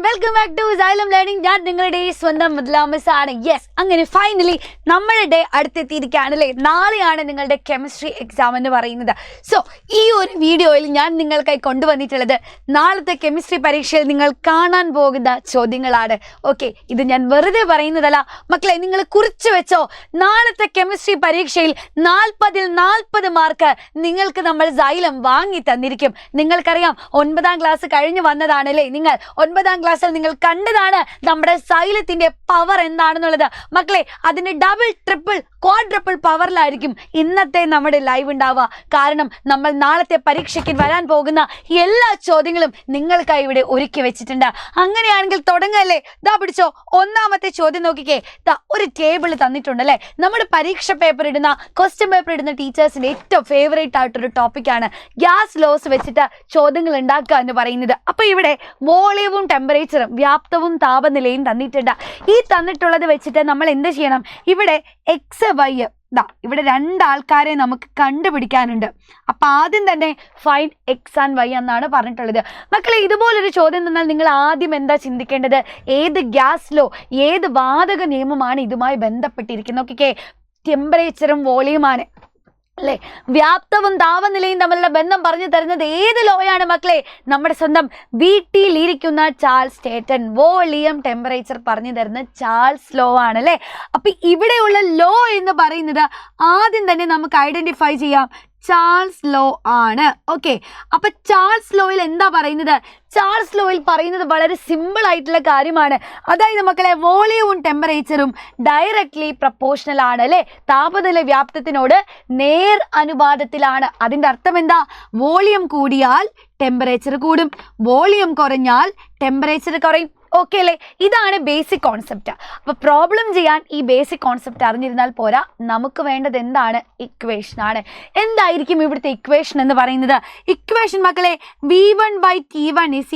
Welcome back to Xylem learning. ഞാൻ നിങ്ങളുടെ സ്വന്തം മുതലാമിസ് ആണ്. യെസ്, അങ്ങനെ ഫൈനലി നമ്മളുടെ അടുത്തെത്തിയിരിക്കുകയാണ് അല്ലേ. നാളെയാണ് നിങ്ങളുടെ കെമിസ്ട്രി എക്സാം എന്ന് പറയുന്നത്. സോ ഈ ഒരു വീഡിയോയിൽ ഞാൻ നിങ്ങൾക്കായി കൊണ്ടുവന്നിട്ടുള്ളത് നാളത്തെ കെമിസ്ട്രി പരീക്ഷയിൽ നിങ്ങൾ കാണാൻ പോകുന്ന ചോദ്യങ്ങളാണ്. ഓക്കെ, ഇത് ഞാൻ വെറുതെ പറയുന്നതല്ല മക്കളെ, നിങ്ങൾ കുറിച്ച് വെച്ചോ. നാളത്തെ കെമിസ്ട്രി പരീക്ഷയിൽ 40-40 മാർക്ക് നിങ്ങൾക്ക് നമ്മൾ സൈലം വാങ്ങി തന്നിരിക്കും. നിങ്ങൾക്കറിയാം, 9ാം ക്ലാസ് കഴിഞ്ഞ് വന്നതാണല്ലേ നിങ്ങൾ. 9ാം ക്ലാസ്സിൽ നിങ്ങൾ കണ്ടതാണ് നമ്മുടെ സൈലത്തിന്റെ പവർ എന്താണെന്നുള്ളത്. മക്കളെ, അതിന്റെ ഡബിൾ ട്രിപ്പിൾ ക്വാഡ്രപ്പിൾ പവറിലായിരിക്കും ഇന്നത്തെ നമ്മുടെ ലൈവ് ഉണ്ടാവുക. കാരണം നമ്മൾ നാളത്തെ പരീക്ഷയ്ക്ക് വരാൻ പോകുന്ന എല്ലാ ചോദ്യങ്ങളും നിങ്ങൾക്കായി ഇവിടെ ഒരുക്കി വെച്ചിട്ടുണ്ട്. അങ്ങനെയാണെങ്കിൽ തുടങ്ങല്ലേ. ദാ പിടിച്ചോ, ഒന്നാമത്തെ ചോദ്യം നോക്കിക്കേ. ദാ ഒരു ടേബിൾ തന്നിട്ടുണ്ടല്ലേ. നമ്മുടെ പരീക്ഷ പേപ്പർ ഇടുന്ന ക്വസ്റ്റ്യൻ പേപ്പർ ഇടുന്ന ടീച്ചേഴ്സിന്റെ ഏറ്റവും ഫേവറേറ്റ് ആയിട്ടൊരു ടോപ്പിക്കാണ് ഗ്യാസ് ലോസ് വെച്ചിട്ട് ചോദ്യങ്ങൾ ഉണ്ടാക്കുക എന്ന് പറയുന്നത്. അപ്പൊ ഇവിടെ വോളിയവും ടെമ്പറേച്ചറും വ്യാപ്തവും താപനിലയും തന്നിട്ടുണ്ട്. ഈ തന്നിട്ടുള്ളത് വെച്ചിട്ട് നമ്മൾ എന്ത് ചെയ്യണം? ഇവിടെ എക്സ് വൈ, ഇവിടെ 2 ആൾക്കാരെ നമുക്ക് കണ്ടുപിടിക്കാനുണ്ട്. അപ്പൊ ആദ്യം തന്നെ ഫൈൻഡ് എക്സ് ആൻഡ് വൈ എന്നാണ് പറഞ്ഞിട്ടുള്ളത്. മക്കളെ, ഇതുപോലൊരു ചോദ്യം തന്നാൽ നിങ്ങൾ ആദ്യം എന്താ ചിന്തിക്കേണ്ടത്? ഏത് ഗ്യാസ് ലോ, ഏത് വാതക നിയമമാണ് ഇതുമായി ബന്ധപ്പെട്ടിരിക്കുന്നത്? നോക്കിക്കേ, ടെമ്പറേച്ചറും വോളിയമാണ് അല്ലേ. വ്യാപ്തവും താപനിലയും തമ്മിലുള്ള ബന്ധം പറഞ്ഞു തരുന്നത് ഏത് ലോയാണ് മക്കളെ? നമ്മുടെ സ്വന്തം വീട്ടിലിരിക്കുന്ന ചാൾസ് ടേറ്റൺ. വോളിയം ടെമ്പറേച്ചർ പറഞ്ഞു തരുന്ന ചാൾസ് ലോ ആണ് അല്ലേ. അപ്പൊ ഇവിടെയുള്ള ലോ എന്ന് പറയുന്നത് ആദ്യം തന്നെ നമുക്ക് ഐഡന്റിഫൈ ചെയ്യാം. ചാൾസ് ലോ ആണ്. ഓക്കെ, അപ്പൊ ചാൾസ് ലോയിൽ എന്താ പറയുന്നത്? ചാൾസ് ലോയിൽ പറയുന്നത് വളരെ സിമ്പിൾ ആയിട്ടുള്ള കാര്യമാണ്. അതായത് മക്കളെ, വോളിയവും ടെമ്പറേച്ചറും ഡയറക്ട്ലി പ്രപ്പോർഷണൽ ആണ് അല്ലേ. താപനില വ്യാപ്തത്തിനോട് നേർ അനുപാതത്തിലാണ്. അതിൻ്റെ അർത്ഥം എന്താ? വോളിയം കൂടിയാൽ ടെമ്പറേച്ചർ കൂടും, വോളിയം കുറഞ്ഞാൽ ടെമ്പറേച്ചർ കുറയും. ഓക്കെ അല്ലേ. ഇതാണ് ബേസിക് കോൺസെപ്റ്റ്. അപ്പോൾ പ്രോബ്ലം ചെയ്യാൻ ഈ ബേസിക് കോൺസെപ്റ്റ് അറിഞ്ഞിരുന്നാൽ പോരാ. നമുക്ക് വേണ്ടത് എന്താണ്? ഇക്വേഷൻ ആണ്. എന്തായിരിക്കും ഇവിടുത്തെ ഇക്വേഷൻ എന്ന് പറയുന്നത്? ഇക്വേഷൻ മക്കളെ, V1/T1 =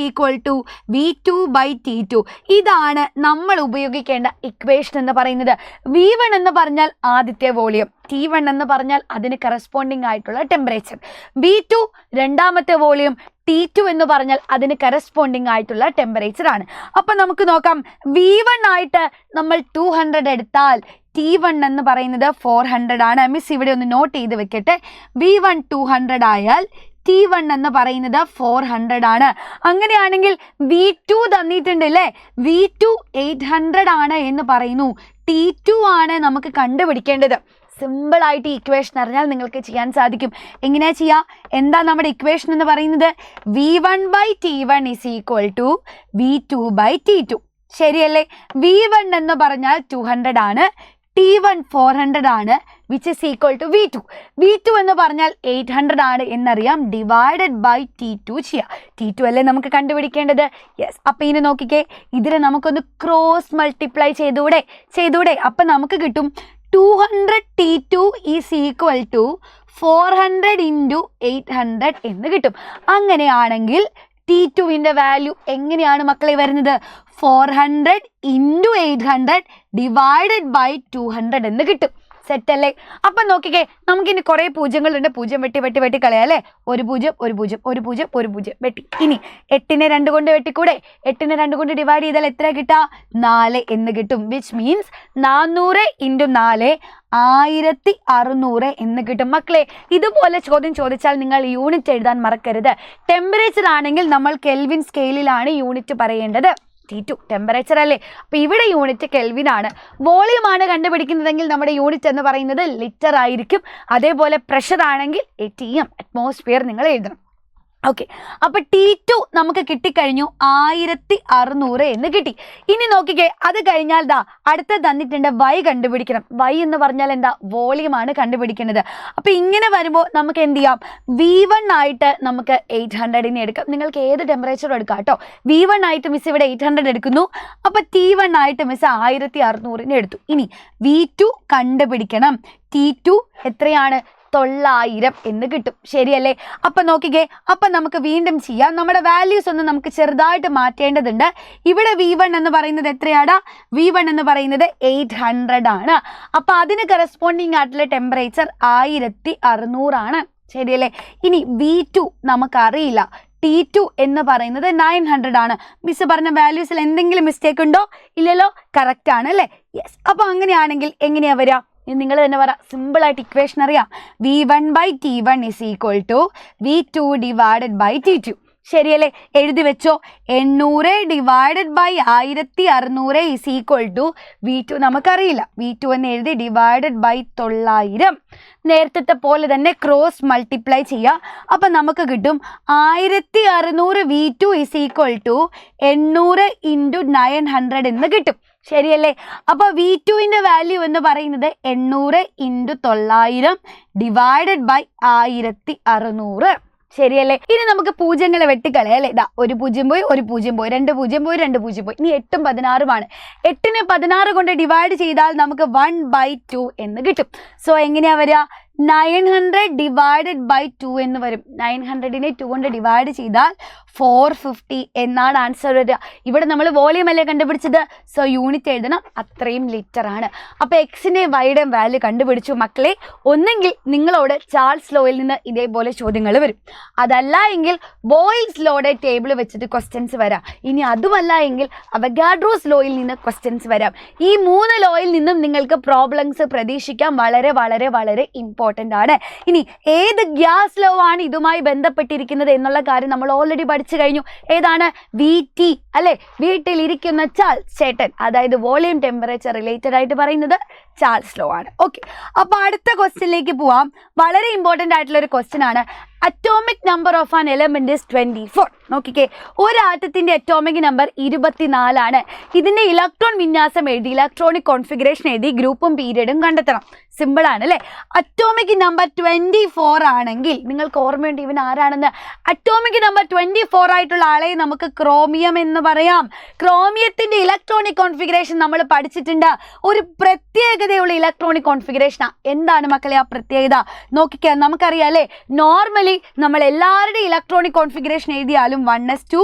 V2/T2. ഇതാണ് നമ്മൾ ഉപയോഗിക്കേണ്ട ഇക്വേഷൻ എന്ന് പറയുന്നത്. V1 എന്ന് പറഞ്ഞാൽ ആദ്യത്തെ വോളിയം, T1 എന്ന് പറഞ്ഞാൽ അതിന് കറസ്പോണ്ടിങ് ആയിട്ടുള്ള ടെമ്പറേച്ചർ, V2 രണ്ടാമത്തെ വോളിയം, T2 എന്ന് പറഞ്ഞാൽ അതിന് കറസ്പോണ്ടിങ് ആയിട്ടുള്ള ടെമ്പറേച്ചർ ആണ്. അപ്പം നമുക്ക് നോക്കാം. V1 ആയിട്ട് നമ്മൾ 200 എടുത്താൽ T1 എന്ന് പറയുന്നത് 400 ആണ്. മിസ് ഇവിടെ ഒന്ന് നോട്ട് ചെയ്ത് വെക്കട്ടെ. V1 200 ആയാൽ T1 എന്ന് പറയുന്നത് 400 ആണ്. അങ്ങനെയാണെങ്കിൽ V2 തന്നിട്ടുണ്ട് അല്ലേ. V2 800 ആണ് എന്ന് പറയുന്നു. T2 ആണ് നമുക്ക് കണ്ടുപിടിക്കേണ്ടത്. സിമ്പിളായിട്ട് ഈ ഇക്വേഷൻ അറിഞ്ഞാൽ നിങ്ങൾക്ക് ചെയ്യാൻ സാധിക്കും. എങ്ങനെയാ ചെയ്യുക? എന്താ നമ്മുടെ ഇക്വേഷൻ എന്ന് പറയുന്നത്? V1/T1 = V2/T2. ശരിയല്ലേ? V1 എന്ന് പറഞ്ഞാൽ 200 ആണ്, T1 400 ആണ്, which is equal to V2. V2 എന്ന് പറഞ്ഞാൽ 800 ആണ് എന്നറിയാം. ഡിവൈഡഡ് ബൈ T2 ചെയ്യാം. T2 അല്ലേ നമുക്ക് കണ്ടുപിടിക്കേണ്ടത്. യെസ്. അപ്പം ഇനി നോക്കിക്കേ, ഇതിനെ നമുക്കൊന്ന് ക്രോസ് മൾട്ടിപ്ലൈ ചെയ്തൂടെ? അപ്പം നമുക്ക് കിട്ടും 200 T2 = 400 × 800 എന്ന് കിട്ടും. അങ്ങനെയാണെങ്കിൽ T2വിൻ്റെ വാല്യൂ എങ്ങനെയാണ് മക്കളെ വരുന്നത്? 400 × 800 ഡിവൈഡഡ് ബൈ 200 എന്ന് കിട്ടും. സെറ്റ് അല്ലേ? അപ്പം നോക്കിക്കേ, നമുക്കിനി കുറേ പൂജ്യങ്ങളുണ്ട്. 0 വെട്ടി കളയാം അല്ലേ. 1 0 1 0 1 0 1 0 വെട്ടി. ഇനി 8നെ 2 കൊണ്ട് വെട്ടിക്കൂടെ? 8നെ 2 കൊണ്ട് ഡിവൈഡ് ചെയ്താൽ എത്ര കിട്ടുക? 4 എന്ന് കിട്ടും. വിച്ച് മീൻസ് 400 × 4 1600 എന്ന് കിട്ടും. മക്കളെ, ഇതുപോലെ ചോദ്യം ചോദിച്ചാൽ നിങ്ങൾ യൂണിറ്റ് എഴുതാൻ മറക്കരുത്. ടെമ്പറേച്ചർ ആണെങ്കിൽ നമ്മൾ കെൽവിൻ സ്കെയിലിലാണ് യൂണിറ്റ് പറയേണ്ടത്. T2 ടെമ്പറേച്ചർ അല്ലേ. അപ്പോൾ ഇവിടെ യൂണിറ്റ് കെൽവിൻ ആണ്. വോളിയം ആണ് കണ്ടുപിടിക്കുന്നതെങ്കിൽ നമ്മുടെ യൂണിറ്റ് എന്ന് പറയുന്നത് ലിറ്റർ ആയിരിക്കും. അതേപോലെ പ്രഷർ ആണെങ്കിൽ ATM, അറ്റ്മോസ്ഫിയർ നിങ്ങൾ എഴുതണം. ഓക്കെ, അപ്പോൾ T2 നമുക്ക് കിട്ടിക്കഴിഞ്ഞു. 1600 എന്ന് കിട്ടി. ഇനി നോക്കിക്കേ, അത് കഴിഞ്ഞാൽ അടുത്ത തന്നിട്ടുണ്ട് Y കണ്ടുപിടിക്കണം. Y എന്ന് പറഞ്ഞാൽ എന്താ? വോളിയമാണ് കണ്ടുപിടിക്കുന്നത്. അപ്പോൾ ഇങ്ങനെ വരുമ്പോൾ നമുക്ക് എന്ത് ചെയ്യാം? V1 ആയിട്ട് നമുക്ക് 800നെ എടുക്കാം. നിങ്ങൾക്ക് ഏത് ടെമ്പറേച്ചറും എടുക്കാം കേട്ടോ. V1 ആയിട്ട് മിസ് ഇവിടെ 800 എടുക്കുന്നു. അപ്പോൾ T1 ആയിട്ട് മിസ് 1600നെ എടുത്തു. ഇനി V2 കണ്ടുപിടിക്കണം. T2 എത്രയാണ്? 900 എന്ന് കിട്ടും. ശരിയല്ലേ? അപ്പം നോക്കിക്കേ, അപ്പം നമുക്ക് വീണ്ടും ചെയ്യാം. നമ്മുടെ വാല്യൂസ് ഒന്ന് നമുക്ക് ചെറുതായിട്ട് മാറ്റേണ്ടതുണ്ട്. ഇവിടെ V1 എന്ന് പറയുന്നത് എത്രയാടാ? V1 എന്ന് പറയുന്നത് 800 ആണ്. അപ്പം അതിന് കറസ്പോണ്ടിങ് ആയിട്ടുള്ള ടെമ്പറേച്ചർ 1600 ആണ്. ശരിയല്ലേ? ഇനി V2 നമുക്കറിയില്ല. T2 എന്ന് പറയുന്നത് 900 ആണ്. മിസ് പറഞ്ഞ വാല്യൂസിൽ എന്തെങ്കിലും മിസ്റ്റേക്ക് ഉണ്ടോ? ഇല്ലല്ലോ, കറക്റ്റ് ആണ് അല്ലേ? യെസ്. അപ്പോൾ അങ്ങനെയാണെങ്കിൽ എങ്ങനെയാ വരിക? നിങ്ങൾ തന്നെ പറ. സിമ്പിളായിട്ട് ഇക്വേഷൻ അറിയാം. V1/T1 is equal to V2 divided by T2. ശരിയല്ലേ? എഴുതി വെച്ചോ. 800 divided by 1600 is equal to V2 നമുക്കറിയില്ല. V2 എന്ന് എഴുതി ഡിവൈഡഡ് ബൈ 900. നേരത്തെ പോലെ തന്നെ ക്രോസ് മൾട്ടിപ്ലൈ ചെയ്യുക. അപ്പം നമുക്ക് കിട്ടും 1600 V2 is equal to 800 into 900 എന്ന് കിട്ടും. ശരിയല്ലേ? അപ്പോൾ V2വിൻ്റെ വാല്യൂ എന്ന് പറയുന്നത് 800 into 900 ഡിവൈഡഡ് ബൈ 1600. ശരിയല്ലേ? ഇനി നമുക്ക് പൂജ്യങ്ങളെ വെട്ടിക്കളയാം അല്ലേ? ഇതാ, ഒരു 0 പോയി, ഒരു 0 പോയി, 2 0 പോയി, 2 0 പോയി. ഇനി 8ഉം 16ഉമാണ്. 8നെ 16 കൊണ്ട് ഡിവൈഡ് ചെയ്താൽ നമുക്ക് 1/2 എന്ന് കിട്ടും. സോ എങ്ങനെയാ വരിക? 900 ഡിവൈഡഡ് ബൈ 2 എന്ന് വരും. 900നെ 2 കൊണ്ട് ഡിവൈഡ് ചെയ്താൽ 450 എന്നാണ് ആൻസർ വരിക. ഇവിടെ നമ്മൾ വോളിയം അല്ലേ കണ്ടുപിടിച്ചത്? സോ യൂണിറ്റ് എഴുതണം. അത്രയും ലിറ്റർ ആണ്. അപ്പോൾ എക്സിൻ്റെയും വൈയുടെയും വാല്യൂ കണ്ടുപിടിച്ചു മക്കളെ. ഒന്നെങ്കിൽ നിങ്ങളോട് ചാൾസ് ലോയിൽ നിന്ന് ഇതേപോലെ ചോദ്യങ്ങൾ വരും. അതല്ല എങ്കിൽ ബോയിൽസ് ലോയുടെ ടേബിൾ വെച്ചിട്ട് ക്വസ്റ്റ്യൻസ് വരാം. ഇനി അതുമല്ല എങ്കിൽ അവഗാഡ്രോസ് ലോയിൽ നിന്ന് ക്വസ്റ്റ്യൻസ് വരാം. ഈ 3 ലോയിൽ നിന്നും നിങ്ങൾക്ക് പ്രോബ്ലംസ് പ്രതീക്ഷിക്കാം. വളരെ വളരെ വളരെ ഇമ്പോർട്ടൻ്റ് ആണ്. ഇനി ഏത് ഗ്യാസ് ലോ ആണ് ഇതുമായി ബന്ധപ്പെട്ടിരിക്കുന്നത് എന്നുള്ള കാര്യം നമ്മൾ ഓൾറെഡി പഠിച്ചു കഴിഞ്ഞു. ഏതാണ്? VT അല്ലെ? വീട്ടിലിരിക്കുന്ന ചാൾസ് ചേട്ടൻ, അതായത് വോളിയം ടെമ്പറേച്ചർ റിലേറ്റഡ് ആയിട്ട് പറയുന്നത് ചാൾസ് ലോ ആണ്. ഓക്കെ, അപ്പോൾ അടുത്ത ക്വസ്റ്റ്യനിലേക്ക് പോവാം. വളരെ ഇമ്പോർട്ടൻ്റ് ആയിട്ടുള്ള ഒരു ക്വസ്റ്റ്യൻ ആണ്. Atomic number of an element is 24. നോക്കിക്കേ, ഒരു ആറ്റത്തിന്റെ അറ്റോമിക് നമ്പർ 24 ആണ്. ഇതിന്റെ ഇലക്ട്രോൺ വിന്യാസം എഴുതി, ഇലക്ട്രോണിക് കോൺഫിഗറേഷൻ എഴുതി, ഗ്രൂപ്പും പീരിയഡും കണ്ടെത്തണം. സിമ്പിൾ ആണ് അല്ലേ? അറ്റോമിക് നമ്പർ 24 ആണെങ്കിൽ നിങ്ങൾക്ക് ഓർമ്മയുണ്ട് ഇവൻ ആരാണെന്ന്? അറ്റോമിക് നമ്പർ 24 ആയിട്ടുള്ള ആളെ നമുക്ക് ക്രോമിയം എന്ന് പറയാം. ക്രോമിയത്തിന്റെ ഇലക്ട്രോണിക് കോൺഫിഗറേഷൻ നമ്മൾ പഠിച്ചിട്ടുണ്ട്. ഒരു പ്രത്യേകതയുള്ള ഇലക്ട്രോണിക് കോൺഫിഗറേഷനാണ്. എന്താണ് മക്കളെ ആ പ്രത്യേകത? നോക്കിക്കേ, നമുക്കറിയാം അല്ലേ? നോർമലി നമ്മൾ എല്ലാവരുടെയും ഇലക്ട്രോണിക് കോൺഫിഗറേഷൻ എഴുതിയാലും 1s2,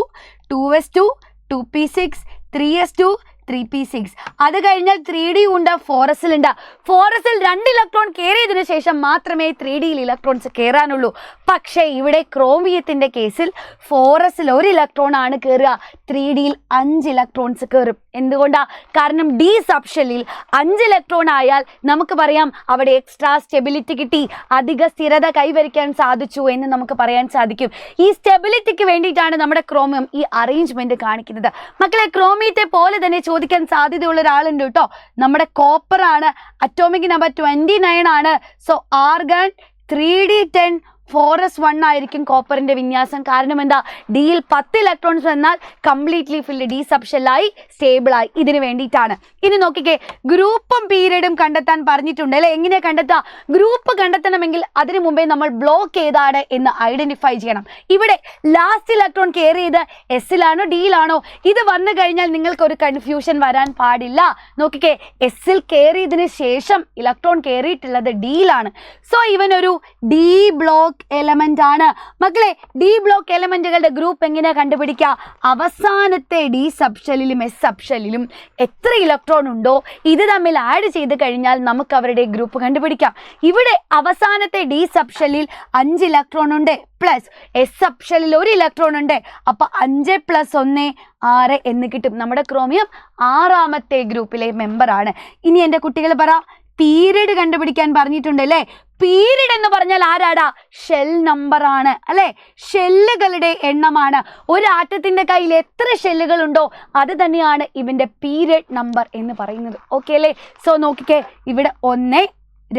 2s2, 2p6, 3s2, 3p6. അത് കഴിഞ്ഞാൽ 3D ഉണ്ട്, 4sൽ ഉണ്ട്. 4sൽ 2 ഇലക്ട്രോൺ കയറിയതിനു ശേഷം മാത്രമേ 3Dയിൽ ഇലക്ട്രോൺസ് കയറാനുള്ളൂ. പക്ഷേ ഇവിടെ ക്രോമിയത്തിൻ്റെ കേസിൽ 4sൽ 1 ഇലക്ട്രോൺ ആണ് കയറുക, 3Dയിൽ 5 ഇലക്ട്രോൺസ് കയറും. എന്തുകൊണ്ടാണ്? കാരണം ഡി സബ്ഷെല്ലിൽ 5 ഇലക്ട്രോൺ ആയാൽ നമുക്ക് പറയാം അവിടെ എക്സ്ട്രാ സ്റ്റെബിലിറ്റി കിട്ടി, അധിക സ്ഥിരത കൈവരിക്കാൻ സാധിച്ചു എന്ന് നമുക്ക് പറയാൻ സാധിക്കും. ഈ സ്റ്റെബിലിറ്റിക്ക് വേണ്ടിയിട്ടാണ് നമ്മുടെ ക്രോമിയം ഈ അറേഞ്ച്മെന്റ് കാണിക്കുന്നത്. മക്കളെ, ക്രോമിയത്തെ പോലെ തന്നെ ചോദിക്കാൻ സാധ്യതയുള്ള ഒരാളുണ്ട് കേട്ടോ. നമ്മുടെ കോപ്പർ ആണ്. അറ്റോമിക് നമ്പർ 29 ആണ്. സോ ആർഗൺ 3D10 4s1 ആയിരിക്കും കോപ്പറിന്റെ വിന്യാസം. കാരണം എന്താ? ഡിയിൽ 10 ഇലക്ട്രോൺസ് വന്നാൽ കംപ്ലീറ്റ്ലി ഫിൽഡ്, ഡി സബ്ഷെല്ലായി സ്റ്റേബിളായി. ഇതിന് വേണ്ടിയിട്ടാണ്. ഇനി നോക്കിക്കേ, ഗ്രൂപ്പും പീരിയഡും കണ്ടെത്താൻ പറഞ്ഞിട്ടുണ്ട് അല്ലേ? എങ്ങനെ കണ്ടെത്താം? ഗ്രൂപ്പ് കണ്ടെത്തണമെങ്കിൽ അതിനു മുമ്പേ നമ്മൾ ബ്ലോക്ക് ഏതാണ് എന്ന് ഐഡന്റിഫൈ ചെയ്യണം. ഇവിടെ ലാസ്റ്റ് ഇലക്ട്രോൺ കയറിയത് എസ്സിലാണോ ഡിയിലാണോ? ഇത് വന്നു കഴിഞ്ഞാൽ നിങ്ങൾക്ക് ഒരു കൺഫ്യൂഷൻ വരാൻ പാടില്ല. നോക്കിക്കേ, എസ്സിൽ കയറിയതിന് ശേഷം ഇലക്ട്രോൺ കയറിയിട്ടുള്ളത് ഡിയിലാണ്. സോ ഇവനൊരു ഡി ബ്ലോക്ക് എലമെന്റ് ആണ്. മക്കളെ, ഡി ബ്ലോക്ക് എലമെന്റുകളുടെ ഗ്രൂപ്പ് എങ്ങനെയാ കണ്ടുപിടിക്കുക? അവസാനത്തെ ഡി സബ്ഷെല്ലിലും എസ് സബ്ഷെല്ലിലും എത്ര ഇലക്ട്രോൺ ഉണ്ടോ ഇത് തമ്മിൽ ആഡ് ചെയ്ത് കഴിഞ്ഞാൽ നമുക്ക് അവരുടെ ഗ്രൂപ്പ് കണ്ടുപിടിക്കാം. ഇവിടെ അവസാനത്തെ ഡി സബ്ഷെല്ലിൽ 5 ഇലക്ട്രോൺ ഉണ്ട്, പ്ലസ് എസ് സബ്ഷെല്ലിൽ 1 ഇലക്ട്രോൺ ഉണ്ട്. അപ്പൊ 5 + 1 6 എന്ന് കിട്ടും. നമ്മുടെ ക്രോമിയം 6ാമത്തെ ഗ്രൂപ്പിലെ മെമ്പർ ആണ്. ഇനി എൻ്റെ കുട്ടികൾ പറ, പീരിയഡ് കണ്ടുപിടിക്കാൻ പറഞ്ഞിട്ടുണ്ടല്ലേ? പീരിയഡ് എന്ന് പറഞ്ഞാൽ ആരാടാ? ഷെൽ നമ്പർ ആണ് അല്ലെ? ഷെല്ലുകളുടെ എണ്ണമാണ്. ഒരു ആറ്റത്തിന്റെ കയ്യിൽ എത്ര ഷെല്ലുകൾ ഉണ്ടോ അത് തന്നെയാണ് ഇവന്റെ പീരിയഡ് നമ്പർ എന്ന് പറയുന്നത്. ഓക്കെ അല്ലേ? സോ നോക്കിക്കേ, ഇവിടെ 1,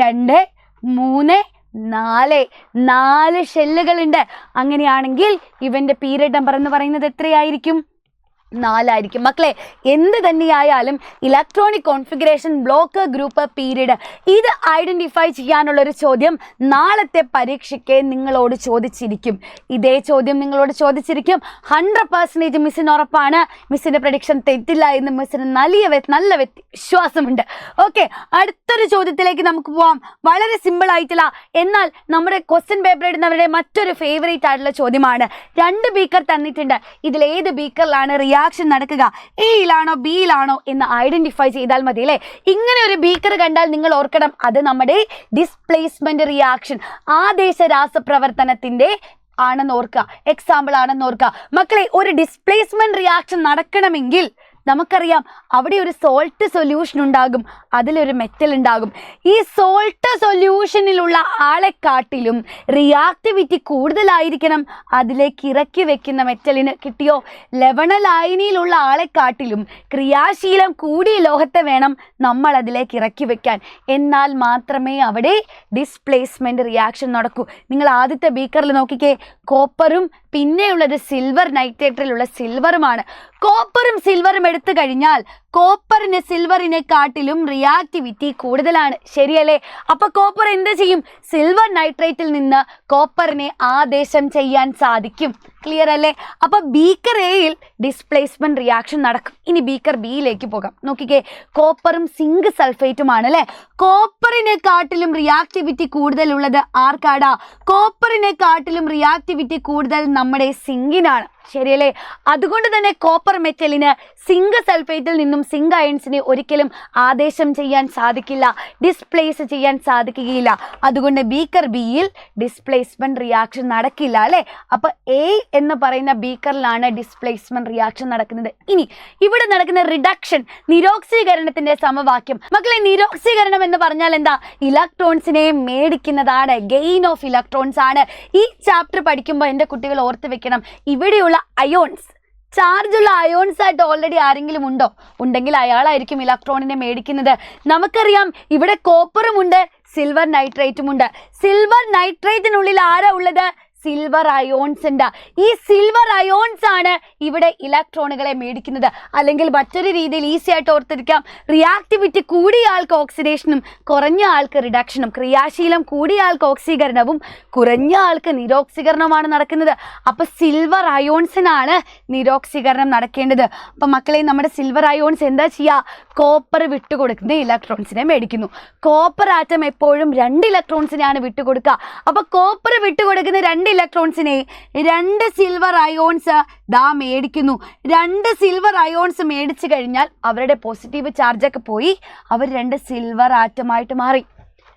2, 3, 4 ഷെല്ലുകളുണ്ട്. അങ്ങനെയാണെങ്കിൽ ഇവന്റെ പീരിയഡ് നമ്പർ എന്ന് പറയുന്നത് എത്രയായിരിക്കും? 4 ആയിരിക്കും. മക്കളെ, എന്ത് തന്നെയായാലും electronic configuration, block, group, period, ഇത് ഐഡന്റിഫൈ ചെയ്യാനുള്ളൊരു ചോദ്യം നാളത്തെ പരീക്ഷയ്ക്ക് നിങ്ങളോട് ചോദിച്ചിരിക്കും. ഇതേ ചോദ്യം നിങ്ങളോട് ചോദിച്ചിരിക്കും. 100% മിസ്സിന് ഉറപ്പാണ്. മിസ്സിന്റെ പ്രഡിക്ഷൻ തെറ്റില്ല എന്ന് മിസ്സിന് നല്ല വിശ്വാസമുണ്ട്. ഓക്കെ, അടുത്തൊരു ചോദ്യത്തിലേക്ക് നമുക്ക് പോവാം. വളരെ സിമ്പിൾ ആയിട്ടില്ല, എന്നാൽ നമ്മുടെ ക്വസ്റ്റ്യൻ പേപ്പർ ഇടുന്നവരുടെ മറ്റൊരു ഫേവറേറ്റ് ആയിട്ടുള്ള ചോദ്യമാണ്. 2 ബീക്കർ തന്നിട്ടുണ്ട്. ഇതിൽ ഏത് ബീക്കറിലാണ് റിയാക്ഷൻ നടക്കുക? എയിലാണോ ബിയിലാണോ എന്ന് ഐഡന്റിഫൈ ചെയ്താൽ മതി അല്ലേ? ഇങ്ങനെ ഒരു ബീക്കർ കണ്ടാൽ നിങ്ങൾ ഓർക്കണം, അത് നമ്മുടെ ഡിസ്പ്ലേസ്മെന്റ് റിയാക്ഷൻ, ആദേശ രാസപ്രവർത്തനത്തിന്റെ ആണെന്ന് ഓർക്കുക, എക്സാമ്പിൾ ആണെന്ന് ഓർക്കുക. മക്കളെ, ഒരു ഡിസ്പ്ലേസ്മെന്റ് റിയാക്ഷൻ നടക്കണമെങ്കിൽ നമുക്കറിയാം അവിടെ ഒരു സോൾട്ട് സൊല്യൂഷൻ ഉണ്ടാകും, അതിലൊരു മെറ്റൽ ഉണ്ടാകും. ഈ സോൾട്ട് സൊല്യൂഷനിലുള്ള ആളെക്കാട്ടിലും റിയാക്ടിവിറ്റി കൂടുതലായിരിക്കണം അതിലേക്ക് ഇറക്കി വെക്കുന്ന മെറ്റലിന്. കിട്ടിയോ? ലവണ ലായനിയിലുള്ള ആളെക്കാട്ടിലും ക്രിയാശീലം കൂടിയ ലോഹത്തെ വേണം നമ്മൾ അതിലേക്ക് ഇറക്കി വെക്കാൻ. എന്നാൽ മാത്രമേ അവിടെ ഡിസ്പ്ലേസ്മെന്റ് റിയാക്ഷൻ നടക്കൂ. നിങ്ങൾ ആദ്യത്തെ ബീക്കറിൽ നോക്കിക്കേ, കോപ്പറും പിന്നെയുള്ളത് സിൽവർ നൈട്രേറ്റിലുള്ള സിൽവറുമാണ്. കോപ്പറും സിൽവറും എടുത്തു കഴിഞ്ഞാൽ കോപ്പറിന് സിൽവറിനെക്കാട്ടിലും റിയാക്ടിവിറ്റി കൂടുതലാണ്. ശരിയല്ലേ? അപ്പൊ കോപ്പർ എന്ത് ചെയ്യും? സിൽവർ നൈട്രേറ്റിൽ നിന്ന് കോപ്പറിനെ ആദേശം ചെയ്യാൻ സാധിക്കും. ക്ലിയർ അല്ലേ? അപ്പൊ ബീക്കർ എയിൽ ഡിസ്പ്ലേസ്മെന്റ് റിയാക്ഷൻ നടക്കും. ഇനി ബീക്കർ ബിയിലേക്ക് പോകാം. നോക്കിക്കേ, കോപ്പറും സിങ്ക് സൾഫേറ്റുമാണ് അല്ലെ. കോപ്പറിനെക്കാട്ടിലും റിയാക്ടിവിറ്റി കൂടുതലുള്ളത് ആർക്കാടാ? കോപ്പറിനെക്കാട്ടിലും റിയാക്ടിവിറ്റി കൂടുതൽ നമ്മുടെ സിങ്കിനാണ്. ശരിയല്ലേ? അതുകൊണ്ട് തന്നെ കോപ്പർ മെറ്റലിന് സിങ്ക് സൾഫേറ്റിൽ നിന്നും സിങ്ക് അയൺസിനെ ഒരിക്കലും ആദേശം ചെയ്യാൻ സാധിക്കില്ല, ഡിസ്പ്ലേസ് ചെയ്യാൻ സാധിക്കുകയില്ല. അതുകൊണ്ട് ബീക്കർ ബിയിൽ ഡിസ്പ്ലേസ്മെന്റ് റിയാക്ഷൻ നടക്കില്ല അല്ലേ. അപ്പൊ എ എന്ന് പറയുന്ന ബീക്കറിലാണ് ഡിസ്പ്ലേസ്മെന്റ് റിയാക്ഷൻ നടക്കുന്നത്. ഇനി ഇവിടെ നടക്കുന്ന റിഡക്ഷൻ, നിരോക്സീകരണത്തിന്റെ സമവാക്യം. മക്കളെ, നിരോക്സീകരണം എന്ന് പറഞ്ഞാൽ എന്താ? ഇലക്ട്രോൺസിനെ മേടിക്കുന്നതാണ്, ഗെയിൻ ഓഫ് ഇലക്ട്രോൺസ് ആണ്. ഈ ചാപ്റ്റർ പഠിക്കുമ്പോൾ എൻ്റെ കുട്ടികൾ ഓർത്ത് വെക്കണം, ഇവിടെയുള്ള അയോൺസ്, ചാർജുള്ള അയോൺസ് ആയിട്ട് ഓൾറെഡി ആരെങ്കിലും ഉണ്ടോ? ഉണ്ടെങ്കിൽ അയാളായിരിക്കും ഇലക്ട്രോണിനെ മേടിക്കുന്നത്. നമുക്കറിയാം ഇവിടെ കോപ്പറും ഉണ്ട്, സിൽവർ നൈട്രേറ്റും ഉണ്ട്. സിൽവർ നൈട്രേറ്റിനുള്ളിൽ ആരാ ഉള്ളത്? സിൽവർ അയോൺസ് ഉണ്ട്. ഈ സിൽവർ അയോൺസ് ആണ് ഇവിടെ ഇലക്ട്രോണുകളെ മേടിക്കുന്നത്. അല്ലെങ്കിൽ മറ്റൊരു രീതിയിൽ ഈസി ആയിട്ട് ഓർത്തിരിക്കാം, റിയാക്ടിവിറ്റി കൂടിയ ആൾക്ക് ഓക്സിഡേഷനും കുറഞ്ഞ ആൾക്ക് റിഡക്ഷനും, ക്രിയാശീലം കൂടിയ ആൾക്ക് ഓക്സീകരണവും കുറഞ്ഞ ആൾക്ക് നിരോക്സീകരണവുമാണ് നടക്കുന്നത്. അപ്പൊ സിൽവർ അയോൺസിനാണ് നിരോക്സീകരണം നടക്കേണ്ടത്. അപ്പൊ മക്കളെ, നമ്മുടെ സിൽവർ അയോൺസ് എന്താ ചെയ്യുക? കോപ്പർ വിട്ടുകൊടുക്കുന്ന ഇലക്ട്രോൺസിനെ മേടിക്കുന്നു. കോപ്പർ ആറ്റം എപ്പോഴും 2 ഇലക്ട്രോൺസിനെയാണ് വിട്ടുകൊടുക്കുക. അപ്പൊ കോപ്പർ വിട്ടുകൊടുക്കുന്ന 2 ഇലക്ട്രോൺസിനെ 2 സിൽവർ അയോൺസ് ദാ മേടിക്കുന്നു. 2 സിൽവർ അയോൺസ് മേടിച്ചു കഴിഞ്ഞാൽ അവരുടെ പോസിറ്റീവ് ചാർജൊക്കെ പോയി അവർ 2 സിൽവർ ആറ്റമായിട്ട് മാറി.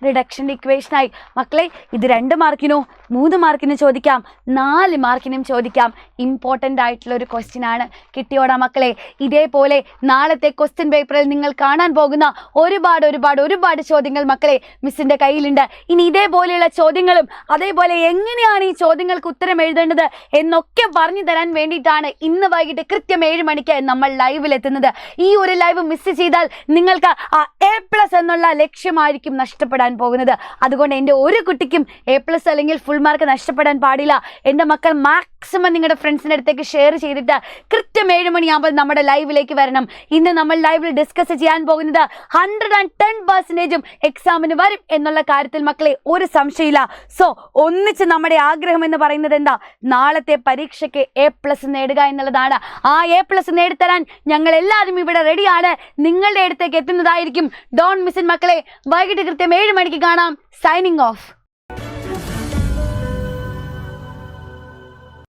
റിഡക്ഷൻ്റെ ഇക്വേഷനായി. മക്കളെ, ഇത് 2 മാർക്കിനോ 3 മാർക്കിന് ചോദിക്കാം, 4 മാർക്കിനും ചോദിക്കാം. ഇമ്പോർട്ടൻ്റ് ആയിട്ടുള്ള ഒരു ക്വസ്റ്റ്യൻ ആണ്. കിട്ടിയോടാ മക്കളെ? ഇതേപോലെ നാളത്തെ ക്വസ്റ്റ്യൻ പേപ്പറിൽ നിങ്ങൾ കാണാൻ പോകുന്ന ഒരുപാട് ചോദ്യങ്ങൾ മക്കളെ മിസ്സിൻ്റെ കയ്യിലുണ്ട്. ഇനി ഇതേപോലെയുള്ള ചോദ്യങ്ങളും അതേപോലെ എങ്ങനെയാണ് ഈ ചോദ്യങ്ങൾക്ക് ഉത്തരം എഴുതേണ്ടത് എന്നൊക്കെ പറഞ്ഞു തരാൻ വേണ്ടിയിട്ടാണ് ഇന്ന് വൈകിട്ട് കൃത്യം 7 മണിക്ക് നമ്മൾ ലൈവിലെത്തുന്നത്. ഈ ഒരു ലൈവ് മിസ് ചെയ്താൽ നിങ്ങൾക്ക് ആ A+ എന്നുള്ള ലക്ഷ്യമായിരിക്കും നഷ്ടപ്പെടാൻ പോകുന്നത്. അതുകൊണ്ട് എൻ്റെ ഒരു കുട്ടിക്കും A+ അല്ലെങ്കിൽ ഫുൾ മാർക്ക് നഷ്ടപ്പെടാൻ പാടില്ല. എൻ്റെ മക്കൾ മാക്സിമം നിങ്ങളുടെ ഫ്രണ്ട്സിൻ്റെ അടുത്തേക്ക് ഷെയർ ചെയ്തിട്ട് കൃത്യം 7 മണിയാകുമ്പോൾ നമ്മുടെ ലൈവിലേക്ക് വരണം. ഇന്ന് നമ്മൾ ലൈവിൽ ഡിസ്കസ് ചെയ്യാൻ പോകുന്നത് 110% എക്സാമിന് വരും എന്നുള്ള കാര്യത്തിൽ മക്കളെ ഒരു സംശയമില്ല. സോ ഒന്നിച്ച് നമ്മുടെ ആഗ്രഹം എന്ന് പറയുന്നത് എന്താ? നാളത്തെ പരീക്ഷയ്ക്ക് A+ നേടുക എന്നുള്ളതാണ്. ആ A+ നേടിത്തരാൻ ഞങ്ങൾ എല്ലാവരും ഇവിടെ റെഡിയാണ്. നിങ്ങളുടെ അടുത്തേക്ക് എത്തുന്നതായിരിക്കും. ഡോണ്ട് മിസ് ഇറ്റ് മക്കളെ. വൈകിട്ട് കൃത്യം 7 മണിക്ക് കാണാം. Signing off.